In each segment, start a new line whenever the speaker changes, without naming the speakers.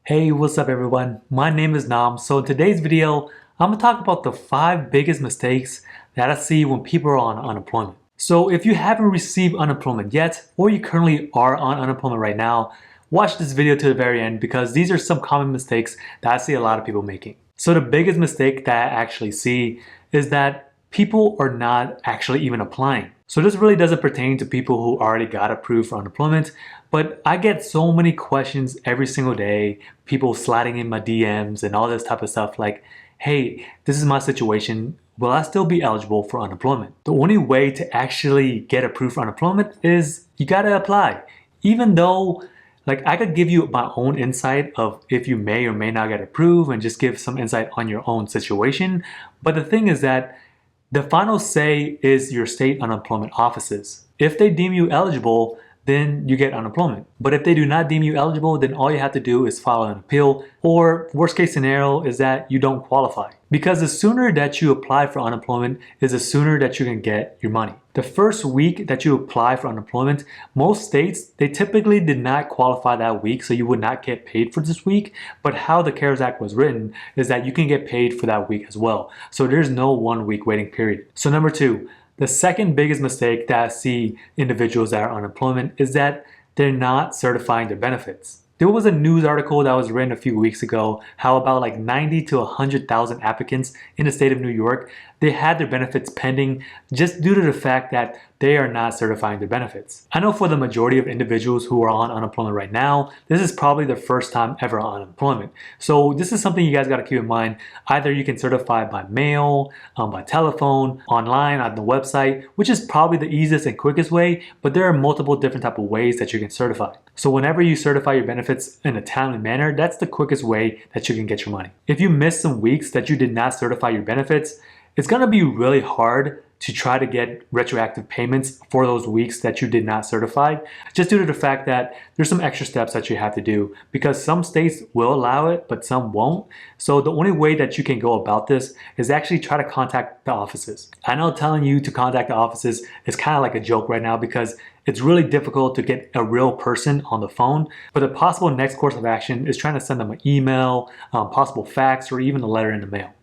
Hey, what's up everyone? My name is Naam. So in today's video, I'm gonna talk about the 5 biggest mistakes that I see when people are on unemployment. So if you haven't received unemployment yet, or you currently are on unemployment right now, watch this video to the very end because these are some common mistakes that I see a lot of people making. So the biggest mistake that I actually see is that people are not actually even applying. So this really doesn't pertain to people who already got approved for unemployment, but I get so many questions every single day, people sliding in my DMs and all this type of stuff like, hey, this is my situation. Will I still be eligible for unemployment? The only way to actually get approved for unemployment is you gotta apply. Even though I could give you my own insight of if you may or may not get approved and just give some insight on your own situation. But the thing is that the final say is your state unemployment offices. If they deem you eligible, then you get unemployment. But if they do not deem you eligible, then all you have to do is file an appeal, or worst case scenario is that you don't qualify. Because the sooner that you apply for unemployment is the sooner that you can get your money. The first week that you apply for unemployment, most states, they typically did not qualify that week, so you would not get paid for this week. But how the CARES Act was written is that you can get paid for that week as well. So there's no 1 week waiting period. So number 2, the second biggest mistake that I see individuals that are on unemployment is that they're not certifying their benefits. There was a news article that was written a few weeks ago how about like 90 to 100,000 applicants in the state of New York, they had their benefits pending just due to the fact that they are not certifying their benefits. I know for the majority of individuals who are on unemployment right now, this is probably their first time ever on unemployment. So this is something you guys got to keep in mind. Either you can certify by mail, by telephone, online, on the website, which is probably the easiest and quickest way, but there are multiple different type of ways that you can certify. So whenever you certify your benefits in a timely manner, that's the quickest way that you can get your money. If you miss some weeks that you did not certify your benefits, it's going to be really hard to try to get retroactive payments for those weeks that you did not certify, just due to the fact that there's some extra steps that you have to do because some states will allow it, but some won't. So the only way that you can go about this is actually try to contact the offices. I know telling you to contact the offices is kind of like a joke right now because it's really difficult to get a real person on the phone, but the possible next course of action is trying to send them an email, possible fax, or even a letter in the mail.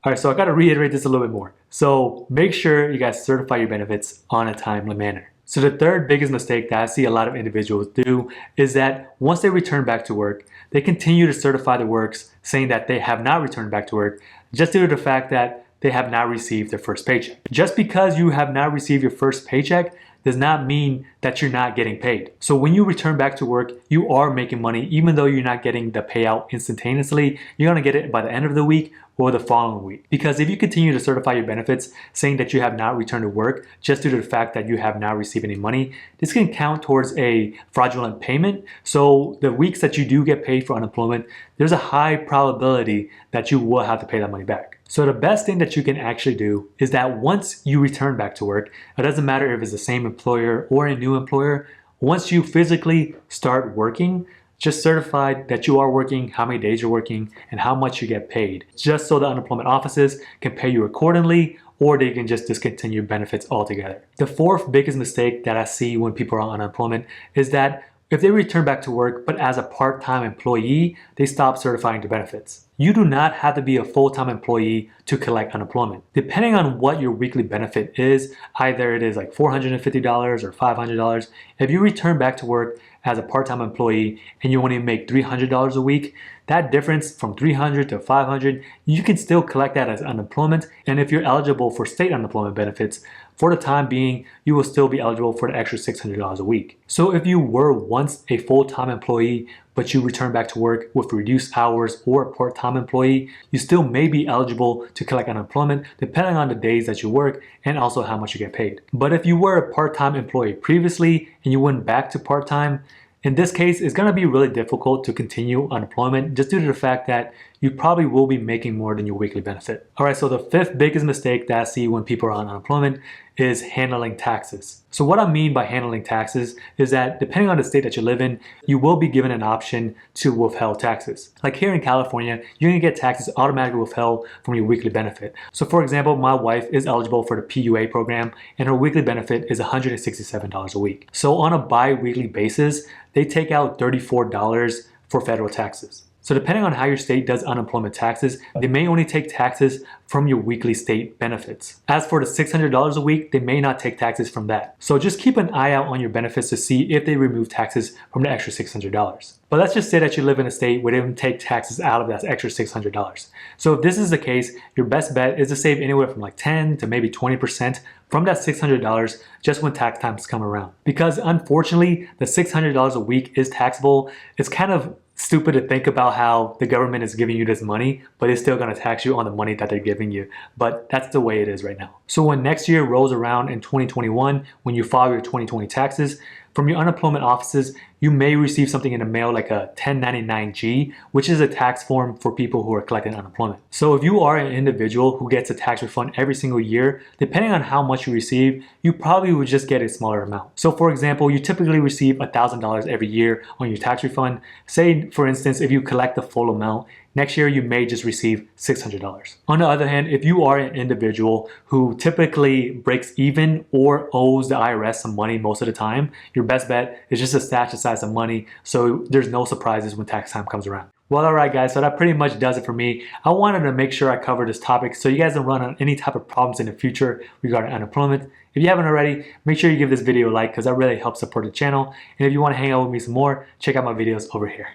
All right, so I got to reiterate this a little bit more. So make sure you guys certify your benefits on a timely manner. So the third biggest mistake that I see a lot of individuals do is that once they return back to work, they continue to certify the works saying that they have not returned back to work just due to the fact that they have not received their first paycheck. Just because you have not received your first paycheck does not mean that you're not getting paid. So when you return back to work, you are making money even though you're not getting the payout instantaneously. You're gonna get it by the end of the week or the following week. Because if you continue to certify your benefits saying that you have not returned to work just due to the fact that you have not received any money, this can count towards a fraudulent payment. So the weeks that you do get paid for unemployment, there's a high probability that you will have to pay that money back. So the best thing that you can actually do is that once you return back to work, it doesn't matter if it's the same employer or a new employer, once you physically start working, just certify that you are working, how many days you're working, and how much you get paid, just so the unemployment offices can pay you accordingly, or they can just discontinue benefits altogether. The fourth biggest mistake that I see when people are on unemployment is that if they return back to work, but as a part-time employee, they stop certifying the benefits. You do not have to be a full-time employee to collect unemployment. Depending on what your weekly benefit is, either it is like $450 or $500, if you return back to work as a part-time employee and you only make $300 a week, that difference from $300 to $500, you can still collect that as unemployment. And if you're eligible for state unemployment benefits, for the time being, you will still be eligible for the extra $600 a week. So if you were once a full-time employee, but you return back to work with reduced hours or a part-time employee, you still may be eligible to collect unemployment depending on the days that you work and also how much you get paid. But if you were a part-time employee previously and you went back to part-time, in this case, it's going to be really difficult to continue unemployment just due to the fact that you probably will be making more than your weekly benefit. All right, so the fifth biggest mistake that I see when people are on unemployment is handling taxes. So what I mean by handling taxes is that depending on the state that you live in, you will be given an option to withhold taxes. Like here in California, you're gonna get taxes automatically withheld from your weekly benefit. So for example, my wife is eligible for the PUA program and her weekly benefit is $167 a week. So on a bi-weekly basis, they take out $34 for federal taxes. So depending on how your state does unemployment taxes, they may only take taxes from your weekly state benefits. As for the $600 a week, they may not take taxes from that. So just keep an eye out on your benefits to see if they remove taxes from the extra $600. But let's just say that you live in a state where they don't take taxes out of that extra $600. So if this is the case, your best bet is to save anywhere from like 10 to maybe 20% from that $600 just when tax times come around. Because unfortunately, the $600 a week is taxable. It's kind of stupid to think about how the government is giving you this money, but they're still going to tax you on the money that they're giving you. But that's the way it is right now. So when next year rolls around in 2021, when you file your 2020 taxes, from your unemployment offices, you may receive something in the mail like a 1099-G, which is a tax form for people who are collecting unemployment. So if you are an individual who gets a tax refund every single year, depending on how much you receive, you probably would just get a smaller amount. So for example, you typically receive $1,000 every year on your tax refund. Say, for instance, if you collect the full amount, next year you may just receive $600. On the other hand, if you are an individual who typically breaks even or owes the IRS some money most of the time, your best bet is just to stash aside some money so there's no surprises when tax time comes around. Well, alright guys, so that pretty much does it for me. I wanted to make sure I covered this topic so you guys don't run on any type of problems in the future regarding unemployment. If you haven't already, make sure you give this video a like because that really helps support the channel. And if you want to hang out with me some more, check out my videos over here.